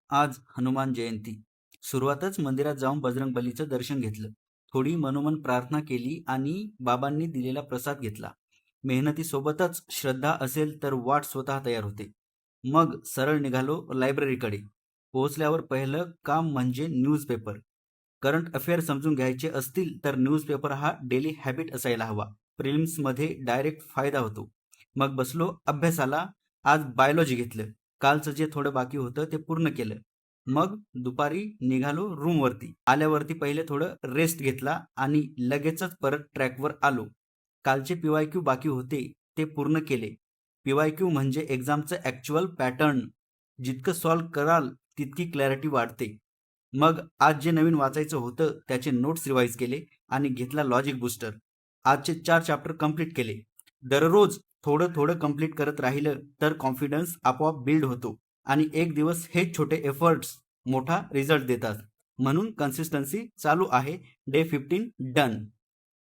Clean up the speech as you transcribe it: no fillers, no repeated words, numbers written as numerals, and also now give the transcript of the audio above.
आज हनुमान जयंती. सुरुवातच मंदिरात जाऊन बजरंगबलीचं दर्शन घेतलं. थोडी मनोमन प्रार्थना केली आणि बाबांनी दिलेला प्रसाद घेतला. मेहनतीसोबतच श्रद्धा असेल तर वाट स्वतः तयार होते. मग सरळ निघालो लायब्ररीकडे. पोहोचल्यावर पहिलं काम म्हणजे न्यूजपेपर. करंट अफेअर समजून घ्यायचे असतील तर न्यूजपेपर हा डेली हॅबिट असायला हवा. प्रिलिम्समध्ये डायरेक्ट फायदा होतो. मग बसलो अभ्यासाला. आज बायोलॉजी घेतलं. कालचं जे थोडं बाकी होतं ते पूर्ण केलं. मग दुपारी निघालो रूमवरती. आल्यावरती पहिले थोडं रेस्ट घेतला आणि लगेचच परत ट्रॅकवर आलो. कालचे पीवायक्यू बाकी होते ते पूर्ण केले. पीवायक्यू म्हणजे एक्झामचं ॲक्च्युअल पॅटर्न. जितकं सॉल्व कराल तितकी क्लॅरिटी वाढते. मग आज जे नवीन वाचायचं होतं त्याचे नोट्स रिवाईज केले आणि घेतला लॉजिक बूस्टर. आजचे 4 चॅप्टर कंप्लीट केले. दररोज थोडं थोडं कंप्लीट करत राहिलं तर कॉन्फिडन्स आपोआप बिल्ड होतो आणि एक दिवस हे छोटे एफर्ट्स मोठा रिझल्ट देतात. म्हणून कन्सिस्टन्सी चालू आहे. Day 15 done.